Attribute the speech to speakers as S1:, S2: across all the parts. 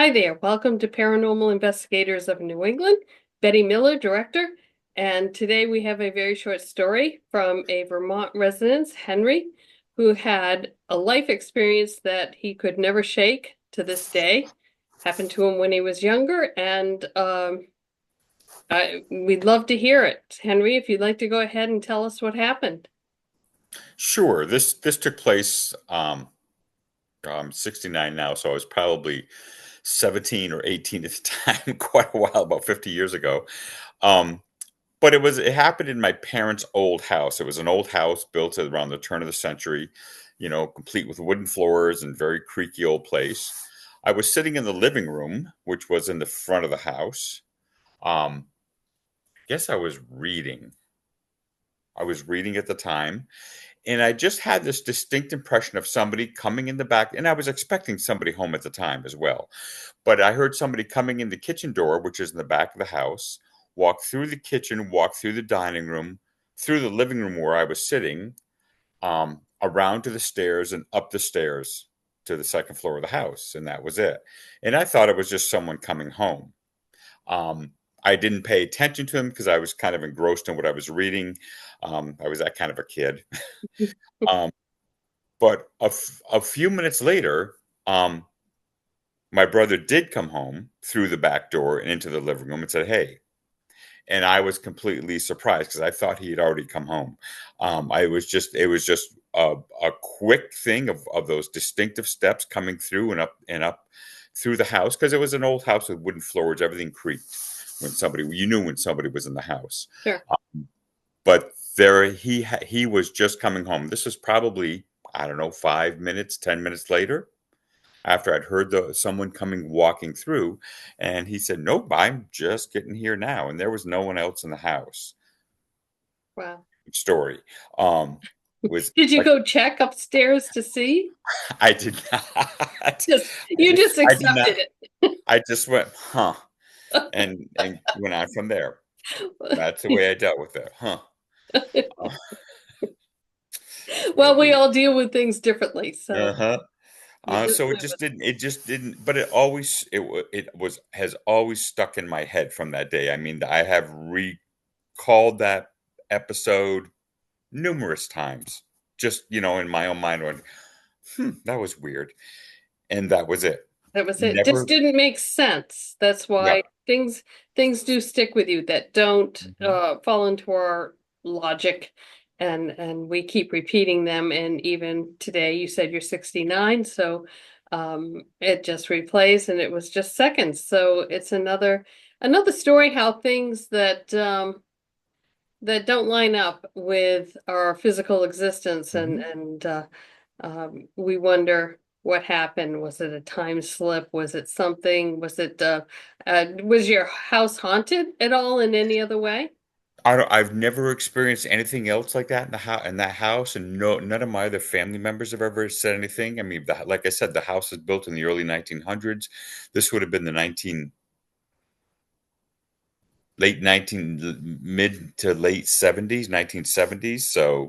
S1: Hi there. Welcome to Paranormal Investigators of New England. Betty Miller, director. And today we have a very short story from a Vermont resident, Henry, who had a life experience that he could never shake to this day. Happened to him when he was younger, and we'd love to hear it. Henry, if you'd like to go ahead and tell us what happened.
S2: Sure. This took place. I'm 69 now, so I was probably 17 or 18 at the time, quite a while, about 50 years ago. Um, but it happened in my parents' old house. It was an old house built around the turn of the century, complete with wooden floors and very creaky old place. I was sitting in the living room, which was in the front of the house. Um, guess I was reading. I was reading at the time. And I just had this distinct impression of somebody coming in the back, and I was expecting somebody home at the time as well. But I heard somebody coming in the kitchen door, which is in the back of the house, walk through the kitchen, walk through the dining room, through the living room where I was sitting, around to the stairs and up the stairs to the second floor of the house. And that was it. And I thought it was just someone coming home. Um, I didn't pay attention to him because I was kind of engrossed in what I was reading. I was that kind of a kid. Um, but a few minutes later, my brother did come home through the back door and into the living room and said, "Hey." And I was completely surprised because I thought he had already come home. It was just a quick thing of those distinctive steps coming through and up through the house because it was an old house with wooden floors. Everything creaked you knew when somebody was in the house.
S1: Sure.
S2: But he was just coming home. This was probably, I don't know, 5 minutes, 10 minutes later, after I'd heard someone coming walking through, and he said, "Nope, I'm just getting here now," and there was no one else in the house.
S1: Wow.
S2: Story was
S1: Did you
S2: like
S1: go check upstairs to see?
S2: I did not.
S1: Just you just
S2: I did
S1: accepted
S2: not.
S1: it.
S2: I just went, huh, and went on from there. That's the way I dealt with it, huh? Uh,
S1: Well, we
S2: we,
S1: all deal with things differently, so
S2: uh-huh.
S1: you just
S2: So
S1: went with
S2: it just didn't, but it has always stuck in my head from that day. I mean, I have recalled that episode numerous times, just, in my own mind, going, that was weird. And that was it.
S1: that was it. Just
S2: Never,
S1: didn't make sense. That's
S2: yeah.
S1: why things do stick with you that don't
S2: Mhm.
S1: fall into our logic, and we keep repeating them. And even today, you said you're 69, so it just replays, and it was just seconds. So it's another story how things that don't line up with our physical existence, and
S2: Mhm.
S1: we wonder what happened. Was it a time slip? Was it something? Was your house haunted at all in any other way?
S2: I've never experienced anything else like that in that house, and none of my other family members have ever said anything. I mean, like I said, the house was built in the early 1900s. This would have been the 19 late 19 mid to late 70s, 1970s. So,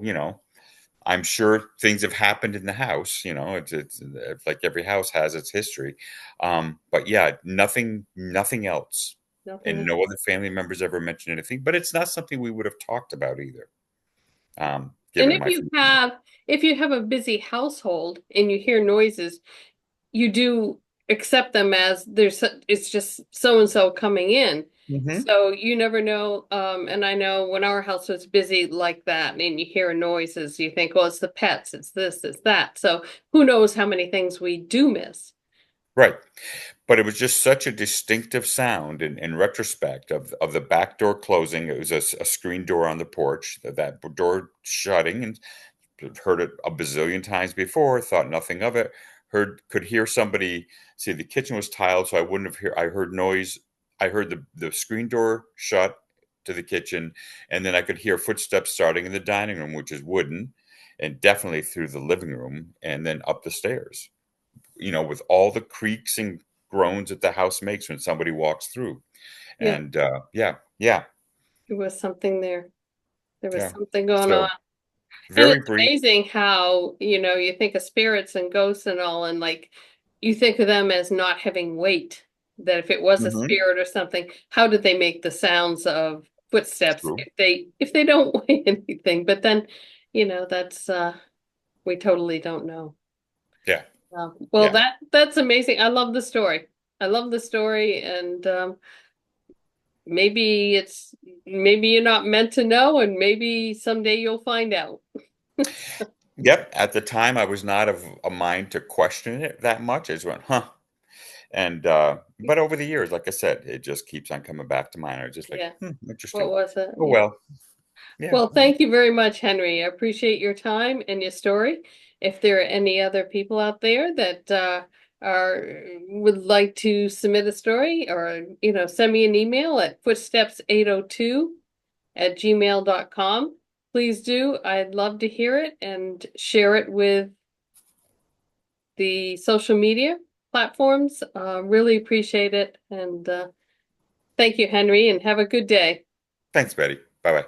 S2: I'm sure things have happened in the house. It's like every house has its history. But yeah, nothing else.
S1: Nothing
S2: And no
S1: else.
S2: other family members ever mentioned anything, but it's not something we would have talked about either.
S1: And
S2: Given my
S1: if you have a busy household and you hear noises, you do accept them as it's just so and so coming in.
S2: hmm
S1: So you never know. And I know when our house was busy like that and you hear noises, you think, well, it's the pets, it's this, it's that. So who knows how many things we do miss.
S2: Right. But it was just such a distinctive sound in retrospect of the back door closing. It was a screen door on the porch, that door shutting, and heard it a bazillion times before, thought nothing of it. Could hear somebody. See, the kitchen was tiled, so I wouldn't have heard. I heard noise. I heard the screen door shut to the kitchen, and then I could hear footsteps starting in the dining room, which is wooden, and definitely through the living room, and then up the stairs. With all the creaks and groans that the house makes when somebody walks through.
S1: Yeah,
S2: And yeah, yeah,
S1: there was something there. There was
S2: yeah.
S1: something going on.
S2: So
S1: And
S2: very
S1: it's
S2: brief.
S1: amazing how, you think of spirits and ghosts and all, and like you think of them as not having weight, that if it was a
S2: Hmm.
S1: spirit or something, how did they make the sounds of footsteps
S2: True.
S1: if they don't weigh anything? But then, that's we totally don't know.
S2: Yeah.
S1: Well,
S2: Yeah.
S1: that's amazing. I love the story. I love the story, and maybe you're not meant to know, and maybe someday you'll find out.
S2: Yep. At the time, I was not of a mind to question it that much. I just went, huh. And but over the years, like I said, it just keeps on coming back to mind. I was just like,
S1: Yeah. What
S2: interesting.
S1: was it?
S2: Oh
S1: Yeah.
S2: well. Yeah.
S1: Well, thank you very much, Henry. I appreciate your time and your story. If there are any other people out there that are would like to submit a story or, send me an email at footsteps802@gmail.com. Please do. I'd love to hear it and share it with the social media platforms. Really appreciate it. And thank you, Henry, and have a good day.
S2: Thanks, Betty. Bye bye.